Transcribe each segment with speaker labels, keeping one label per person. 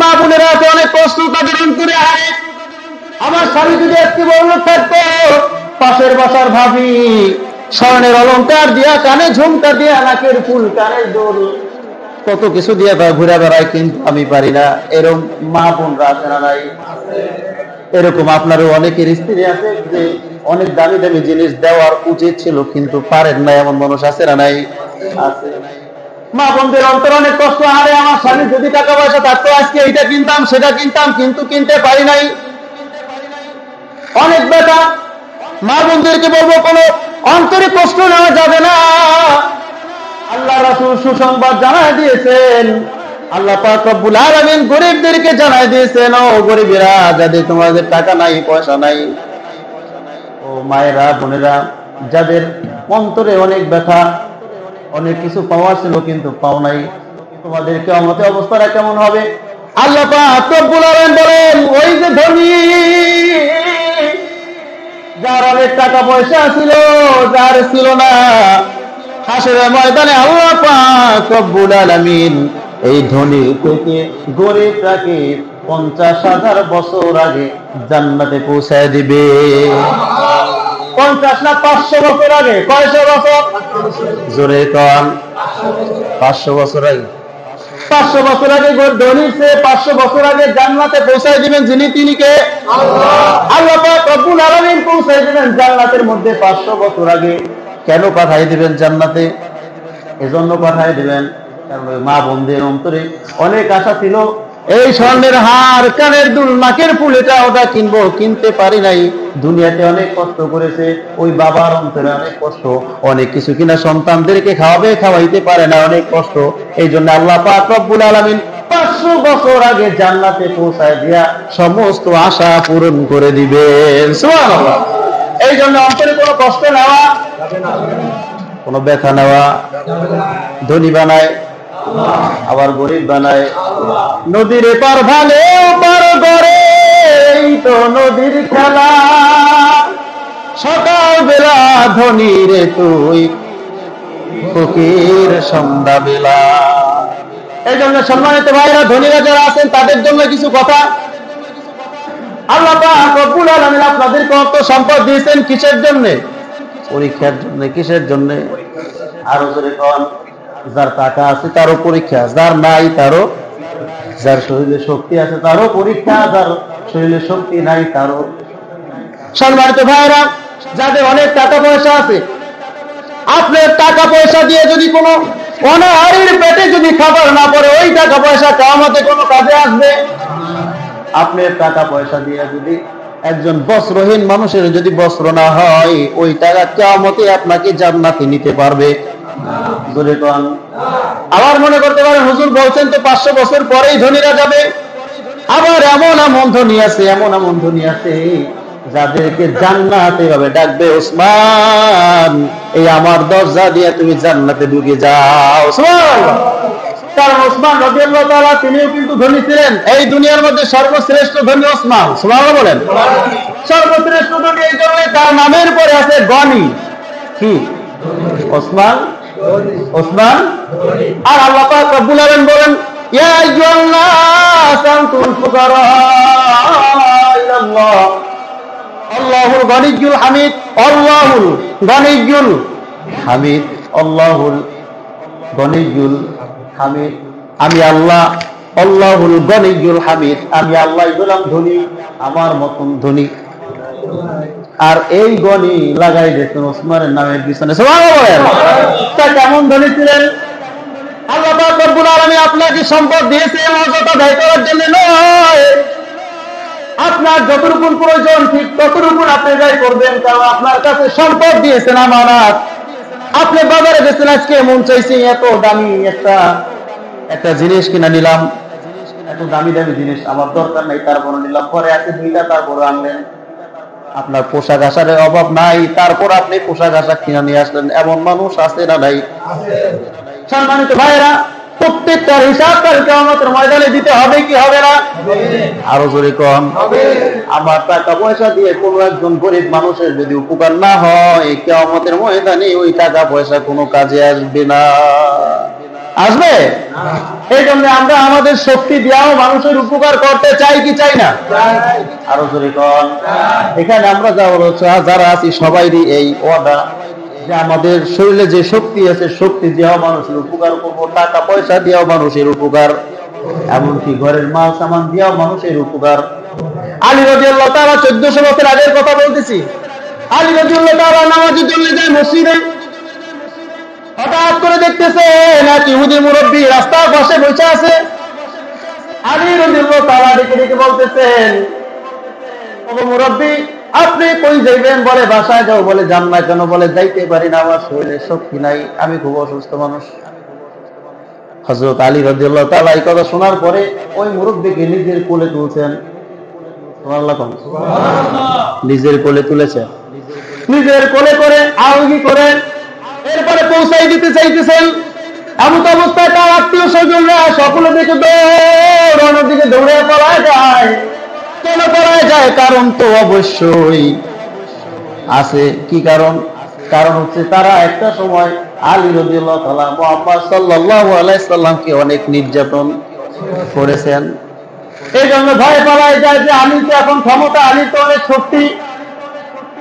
Speaker 1: মা বোনেরা আছে, অনেক কষ্ট তাদের অন্তরে। হারে আমার স্বামী যদি আজকে বড় থাকতো, পাশের বাসার ভাবি স্বর্ণের অলংকার দিয়া, কানে ঝুমকা দিয়া, নাকের ফুল, কানের দুল, কত কিছু দিয়ে ঘুরে বেড়ায়, কিন্তু আমি পারি না। এরকম মা বোনরা আছে না নাই? এরকম আপনারও অনেকের স্ত্রী আছে যে অনেক দামি দামি জিনিস দেওয়ার উচিত ছিল, কিন্তু পারেন না, এমন মানুষ আছে না নাই? আছে। মা বোনদের অন্তর অনেক কষ্ট। আরে আমার স্বামী যদি টাকা পয়সা থাকতো, আজকে এইটা কিনতাম সেটা কিনতাম, কিন্তু কিনতে পারি নাই। অনেক ব্যথা। মা বোনদেরকে বলবো, কোনো অন্তরে কষ্ট নেওয়া যাবে না। আল্লাহ রাসূল সুসংবাদ জানায় দিয়েছেন, আল্লাহ পাক রব্বুল আলামিন গরিবদেরকে জানায় দিয়েছেন, ও গরিবেরা, যাদের তোমাদের টাকা নাই, পয়সা নাই, ও মায়েরা, বোনেরা, যাদের অন্তরে অনেক ব্যথা, অনেক কিছু পাওয়া ছিল কিন্তু পাও নাই, তোমাদের কিয়ামতের অবস্থাটা কেমন হবে? আল্লাহ পাক রব্বুল আলামিন বলেন, ওই যে ধনী, যার অনেক টাকা পয়সা ছিল, যার ছিল না, হাসরের ময়দানে আল্লাহ পাক রব্বুল আলামিন এই ধনী থেকে গরিবটাকে 50,000 বছর আগে জান্নাতে পৌঁছায় দিবে। 50 না 500 বছর আগে? কয়শো বছর? জোরে কন। 500 বছর আগে। 500 বছর আগে ধনী সে 500 বছর আগে জান্নাতে পৌঁছায় দিবেন। যিনি, তিনি কে? আল্লাহ পাক রব্বুল আলামিন পৌঁছায় দিবেন জান্নাতের মধ্যে 500 বছর আগে। কেন পাঠাই দিবেন জান্নাতে? এজন্য পাঠাই দিবেন কারণ মা বোনদের অন্তরে অনেক আশা ছিল, এই স্বর্ণের হার, কানের দুল, নাকের ফুল, এটা ওটা কিনবো, কিনতে পারি নাই। দুনিয়াতে অনেক কষ্ট করেছে, ওই বাবার অন্তরে অনেক কষ্ট, অনেক কিছু কিনা সন্তানদেরকে খাওয়াবে, খাওয়াইতে পারে না, অনেক কষ্ট। এই জন্য আল্লাহ পাক রব্বুল আলামিন 500 বছর আগে জান্নাতে পৌঁছায় দিয়া সমস্ত আশা পূরণ করে দিবেন। সুবহানাল্লাহ। এই জন্য অন্তরে কোনো কষ্ট নেওয়া যাবে না, কোনো ব্যথা নেওয়া। ধনী বানায় আবার গরিব বানায়। নদীর পার ভালে পার করে, এই তো নদীর খেলা। সকাল বেলা ধনী রে তুই, ফকির সন্ধ্যা বেলা। এই জন্য সম্মানিত ভাইরা, ধনীরা যারা আছেন তাদের জন্য কিছু কথা। আল্লাহ পাক রব্বুল আলামিন আপনাদেরকে অর্থ সম্পদ দিয়েছেন কিসের জন্য? পরীক্ষার জন্য। কিসের জন্য? আরো জোরে কোন। যার টাকা আছে তারও পরীক্ষা, যার নাই তারও, যার শরীরে শক্তি আছে তারও পরীক্ষা, যার শরীরে শক্তি নাই তারও। সম্মানিত ভাইরা, যাদের অনেক টাকা পয়সা আছে, আপনার টাকা পয়সা দিয়ে যদি কোনো অনাহারীর পেটে যদি খাবার না পড়ে, ওই টাকা পয়সা কিয়ামতে কোনো কাজে আসবে? আপনার টাকা পয়সা দিয়ে যদি একজন বস্ত্রহীন মানুষের যদি বস্ত্র না হয়, ওই টাকা কিয়ামতে আপনাকে জান্নাতে নিতে পারবে? জোরে কোন। আবার মনে করতে পারেন, হুজুর বলছেন তো 500 বছর পরেই ধনীরা যাবে। আবার এমন এমন ধনী আছে, এমন এমন ধনী আছে যাদেরকে জান্নাতে ভাবে ডাকবে, ওসমান, এই আমার দরজা দিয়ে তুমি জান্নাতে ঢুকে যাও। সুবহানাল্লাহ। কারণ ওসমান রাদিয়াল্লাহু তাআলা তিনিও কিন্তু ধনী ছিলেন। এই দুনিয়ার মধ্যে সর্বশ্রেষ্ঠ ধনী ওসমান। সুবহানাল্লাহ বলেন। সর্বশ্রেষ্ঠ ধনী এই জন্য তার নামের পরে আছে গনি। কি? ওসমান। ওসমান। আর আল্লাহ পাক রব্বুল আলামিন বলেন, ইয়া আইয়ুহান নাস আনতুল ফুকারা ইলাল্লাহ, আল্লাহুল গনিয়্যুল হামিদ। আল্লাহুল গনিয়্যুল হামিদ। আল্লাহুল গনিয়্যুল হামিদ। আমি আল্লাহ, আল্লাহুল গনিয়্যুল হামিদ, আমি আল্লাহ হলাম ধনী, আমার মতন ধনী। আর এই গনি লাগাই দিয়েছেন ওসমানের নামের পিছনে। সুবহানাল্লাহ। তা কেমন ধনী ছিলেন? আল্লাহ পাক রব্বুল আলামিন আপনাকে সম্পদ দিয়েছে অযথা ব্যয় করার জন্য নয়। আপনার যতটুকু প্রয়োজন ঠিক ততটুকু আপনি ব্যয় করবেন, কারণ আপনার কাছে সম্পদ দিয়েছেন আমানত। আপনি বাজারে গেছেন, আজকে মন চাইছে এত দামি একটা জিনিস কিনা নিলাম, এত দামি দামি জিনিস আমার দরকার নাই, তারপর নিলাম। পরে আছে দুইটা, তারপর আনলেন। আপনার পোশাক আশাকের অভাব নাই, তারপর আপনি পোশাক আশাক কিনে নিয়ে আসলেন। এমন মানুষ আছে না নাই? সম্মানিত ভাইরা, প্রত্যেকটার হিসাব কাল কিয়ামতের ময়দানে দিতে হবে কি হবে না? আরো জোরে কোন। আমার টাকা পয়সা দিয়ে কোনো একজন গরিব মানুষের যদি উপকার না হয়, কিয়ামতের ময়দানে ওই টাকা পয়সা কোনো কাজে আসবে না। আসবে? এই জন্য আমরা আমাদের শক্তি দিয়েও মানুষের উপকার করতে চাই কি চাই না? আরো জোরে কন। এখানে আমরা যারা আছি সবাইরই এই ওয়াদা যে আমাদের শরীরে যে শক্তি আছে শক্তি দিয়েও মানুষের উপকার করবো, টাকা পয়সা দিয়েও মানুষের উপকার, এমনকি ঘরের মাল সামান দিয়েও মানুষের উপকার। আলী রাদিয়াল্লাহু তাআলা 1400 বছর আগের কথা বলতেছি। আলী রাদিয়াল্লাহু তাআলা নামাজের জন্য যায় মসজিদে, হঠাৎ করে দেখতেছে এক ইহুদি মুরব্বী রাস্তার পাশে বসে আছে। আলী রাদিয়াল্লাহু তাআলা ডেকে ডেকে বলতেছেন, ওগো মুরব্বী, আপনি কই যাইবেন? বলে বাসায় যাও। বলে যান না কেন? বলে যাইতে পারি না, আমার শরীরে শক্তি নাই, আমি খুব অসুস্থ মানুষ। হযরত আলী রাদিয়াল্লাহু তাআলা এই কথা শোনার পরে ওই মুরব্বীকে নিজের কোলে তুলছেন। সুবহানাল্লাহ, নিজের কোলে তুলেছেন, নিজের কোলে করে আলগি করে এরপরে পৌঁছাই দিতে চাইতেছেন। এমন অবস্থায় তার আত্মীয় স্বজনরা সকলে দিকে দৌড়ানোর দিকে দৌড়ে পড়ায় যায়। কেন পড়ায় যায়? কারণ তো অবশ্যই আছে। কি কারণ? কারণ হচ্ছে তারা একটা সময় আলী রাদিয়াল্লাহু তাআলা মুহাম্মদ সাল্লাল্লাহু আলাইহি সাল্লামকে অনেক নির্যাতন করেছেন। এই জন্য ভয় পালায় যায় যে আলী তো এখন ক্ষমতা, আলী তো অনেক শক্তি,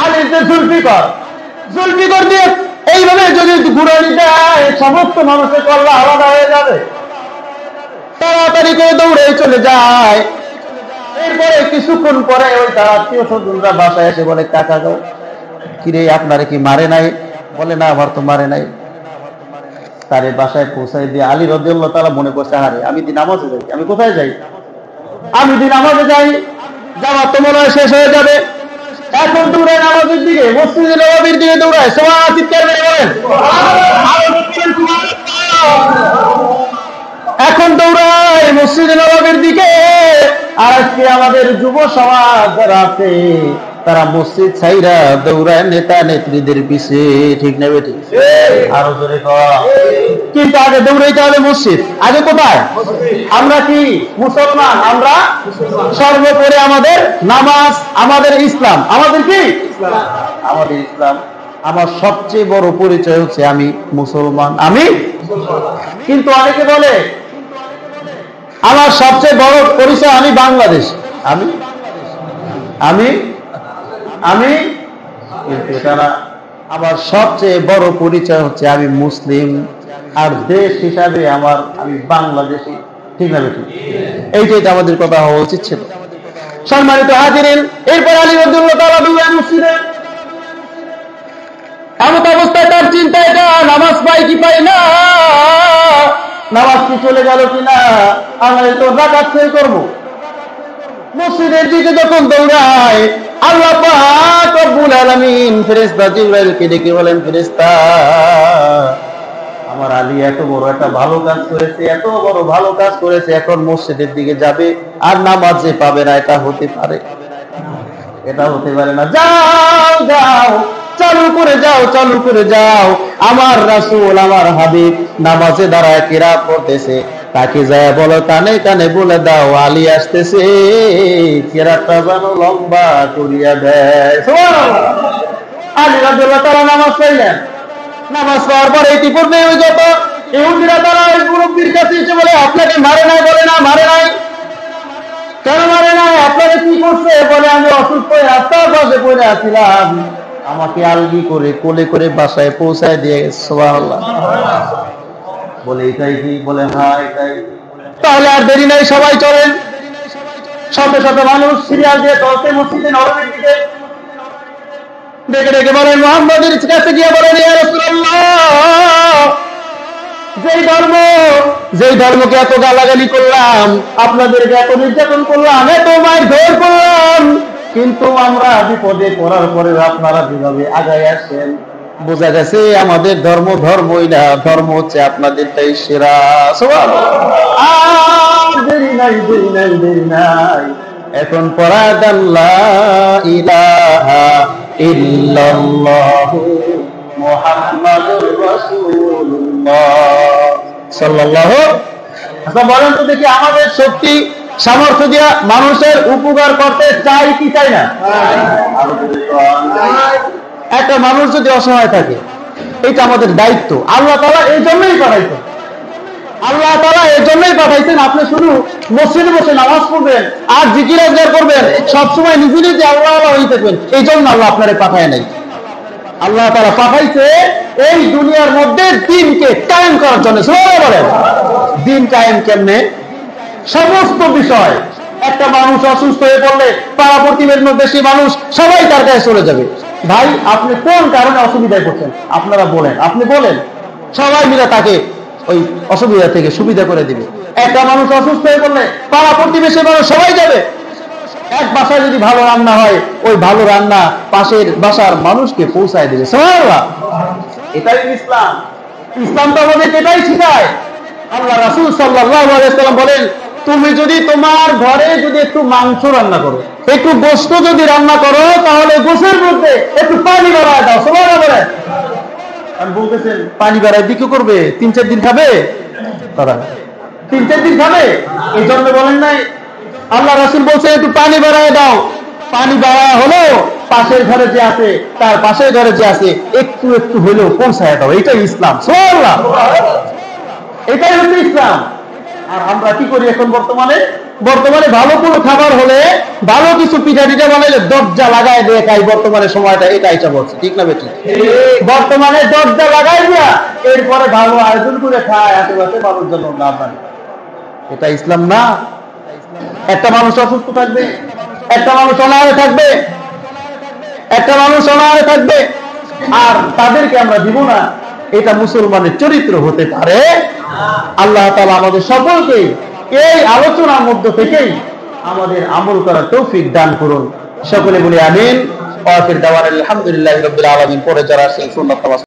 Speaker 1: আলী যে জুলফিকর দিয়ে এইভাবে যদি ঘুরানি দেয় সমস্ত মানুষের কল্লা আলাদা হয়ে যাবে। তাড়াতাড়ি করে দৌড়ে চলে যায়। এরপরে কিছুক্ষণ পরে ওই তার আত্মীয় স্বজনরা বাসায় এসে বলে, কাকা গো, কিরে আপনারে কি মারে নাই? বলে না, আমার তো মারে নাই। তারে বাসায় পৌঁছায় দিয়ে আলী রাদিয়াল্লাহু তাআলা মনে করছে, আরে আমি দিন নামাজে যাই, আমি কোথায় যাই? আমি দিন নামাজে যাই, যাওয়া তো মনে হয় শেষ হয়ে যাবে। এখন দৌড়ায় নামাজের দিকে, মসজিদে নববীর দিকে দৌড়ায়। সবাই চিৎকার করে বলেন, এখন দৌড়ায় মসজিদে নববীর দিকে। আর আজকে আমাদের যুব সমাজ যারা আছে তারা মসজিদ ছাইরা দৌড়ায় নেতা নেত্রীদের পিছে। ঠিক না বেটি? আরো জোরে কর। কিন্তু আগে দৌড়াইতে হবে মসজিদ। আগে কোথায়? আমরা কি মুসলমান? আমরা সর্বোপরি আমাদের নামাজ, আমাদের ইসলাম। আমাদের কি? আমাদের ইসলাম। আমার সবচেয়ে বড় পরিচয় হচ্ছে আমি মুসলমান, আমি। কিন্তু অনেকে বলে আমার সবচেয়ে বড় পরিচয় আমি বাংলাদেশ, আমি আমি আমি কিন্তু এটা না। আমার সবচেয়ে বড় পরিচয় হচ্ছে আমি মুসলিম, আর দেশ হিসাবে আমি বাংলাদেশি। ঠিক না বেটি? এইটাই তো আমাদের কথা হওয়া উচিত ছিল। সম্মানিত হাজিরিন, এরপর আলী রাদিয়াল্লাহু তাআলা দৌড়ায় মসজিদে। এমন অবস্থায় তার চিন্তা, এটা নামাজ পাই কি পাই না, নামাজ কি চলে গেল কিনা, আমরা তো রাকাত ফেল করবো। মসজিদের দিকে যখন দৌড়ায়, আল্লাহ পাক রব্বুল আলামিন ফেরেশতা জিবরাইলকে ডেকে বলেন, ফেরেশতা, আমার আলী এত বড় একটা ভালো কাজ করেছে, এত বড় ভালো কাজ করেছে, এখন মসজিদের দিকে যাবে আর নামাজে পাবে না। এটা হতে পারে? এটা হতে পারে না। যাও যাও, চালু করে যাও, চালু করে যাও। আমার রাসূল, আমার হাবিব নামাজে দাঁড়ায় কিরাত করতেছে, তাকে যায় বলো, কানে কানে বলে দাও আলী আসতেছে, কিরাতটা যেন লম্বা করিয়া দেয়। সুবহানাল্লাহ। আলী রাদিয়াল্লাহু তাআলা নামাজ পড়লেন। নামাজ পড়ার পরে ইতিপূর্বে ওই যত ইহুদিরা তারা ওই মুরব্বির কাছে এসে বলে, আপনাকে মারে নাই? বলে না, মারে নাই। কেন মারে নাই? আপনাকে কি করছে? বলে আমি অসুস্থ হয়ে রাস্তার পাশে পড়ে আছিলাম, আমাকে আলগি করে কোলে করে বাসায় পৌঁছায় দিয়ে গেছে। সুবহানাল্লাহ। বলে এটাই কি? বলে হ্যাঁ এটাই। তাহলে আর দেরি নাই, সবাই চলেন। শত শত মানুষ সিরিয়াল দিয়ে চলছে মসজিদে নববীর দিকে। ডেকে ডেকে বলেন, মুহাম্মদের কাছে গিয়ে বলেন, ইয়া রাসূলুল্লাহ, যেই ধর্মকে এত গালাগালি করলাম, আপনাদেরকে এত নির্যাতন করলাম, এত মার ধর করলাম, কিন্তু আমরা বিপদে পড়ার পরে আপনারা যেভাবে আগায় আসেন, বোঝা গেছে আমাদের ধর্মই না, ধর্ম হচ্ছে আপনাদেরটাই সেরা। দেরি নাই, দেরি নাই, দেরি নাই, এখন পড়া দেন লা ইলাহা ইল্লাল্লাহু মুহাম্মাদুর রাসূলুল্লাহ সাল্লাল্লাহু। আচ্ছা বলেন তো দেখি, আমাদের শক্তি সামর্থ্য দিয়া মানুষের উপকার করতে চাই কি চাই না? একটা মানুষ যদি অসহায় থাকে, এটা আমাদের দায়িত্ব। আল্লাহ তাআলা এই জন্যই পাঠাইতো। আল্লাহ তাআলা এর জন্যই পাঠাইছেন আপনি শুধু মসজিদে বসে নামাজ পড়বেন আর জিকির আজকার করবেন, সবসময় নিজে নিজে আল্লাহ আল্লাহ হয়ে থাকবেন, এই জন্য আল্লাহ আপনারে পাঠায় নাই। আল্লাহ তাআলা পাঠাইছে এই দুনিয়ার মধ্যে দ্বীনকে কায়েম করার জন্য। সুবহানাল্লাহ বলেন। দ্বীন কায়েম কেমনে? সমস্ত বিষয়, একটা মানুষ অসুস্থ হয়ে পড়লে পাড়া প্রতিবেশীর মধ্যে সেই মানুষ সবাই তার কাছে চলে যাবে। ভাই আপনি কোন কারণে অসুবিধায় পড়ছেন আপনারা বলেন, আপনি বলেন, সবাই মিলে তাকে ওই অসুবিধা থেকে সুবিধা করে দিবে। একটা মানুষ অসুস্থ হয়ে পড়লে পাড়া প্রতিবেশীর মানুষ সবাই যাবে। এক বাসায় যদি ভালো রান্না হয়, ওই ভালো রান্না পাশের বাসার মানুষকে পৌঁছায় দিবে। সুবহানাল্লাহ। এটাই ইসলাম। ইসলাম তো আমাদের এটাই শিখায়। আল্লাহ রাসূল সাল্লাল্লাহু আলাইহি ওয়াসাল্লাম বলেন, তুমি যদি তোমার ঘরে যদি একটু মাংস রান্না করো, একটু গোশত যদি রান্না করো, তাহলে গোশতের মধ্যে একটু পানি বাড়ায় দাও। সুবহানাল্লাহ বলেন। আমি বলতেছেন পানি বাড়ায় দিয়ে কি করবে? 3-4 দিন খাবে তারা? 3-4 দিন খাবে? এই জন্য বলেন নাই আল্লাহ রাসূল বলছে একটু পানি বাড়ায় দাও। পানি বাড়া হলো পাশের ঘরে যে আছে, তার পাশের ঘরে যে আছে, একটু একটু হলেও পৌঁছায় দাও। এটাই ইসলাম। সুবহানাল্লাহ। এটাই হচ্ছে ইসলাম। আর আমরা কি করি এখন বর্তমানে? বর্তমানে ভালো কোনো খাবার হলে, ভালো কিছু পিঠা টিঠা বানাইলে দরজা লাগাই দিয়ে খাই। বর্তমানে সময়টা এটাই বলছে, ঠিক না বেটি? বর্তমানে দরজা লাগাই দিয়া এরপরে ভালো আয়োজন করে খায়, আশেপাশে মানুষজন না পারে। এটা ইসলাম না। একটা মানুষ অসুস্থ থাকবে, একটা মানুষ অনাহারে থাকবে, একটা মানুষ অনাহারে থাকবে, আর তাদেরকে আমরা দিব না, এটা মুসলমানের চরিত্র হতে পারে? আল্লাহ তাআলা আমাদের সকলকে এই আলোচনার মধ্য থেকেই আমাদের আমল করার তৌফিক দান করুন। সকলে বলি আমিন। ওয়া আখির দাওয়ানা আলহামদুলিল্লাহি রাব্বিল আলামিন। পরে যারা আছেন সুন্নাত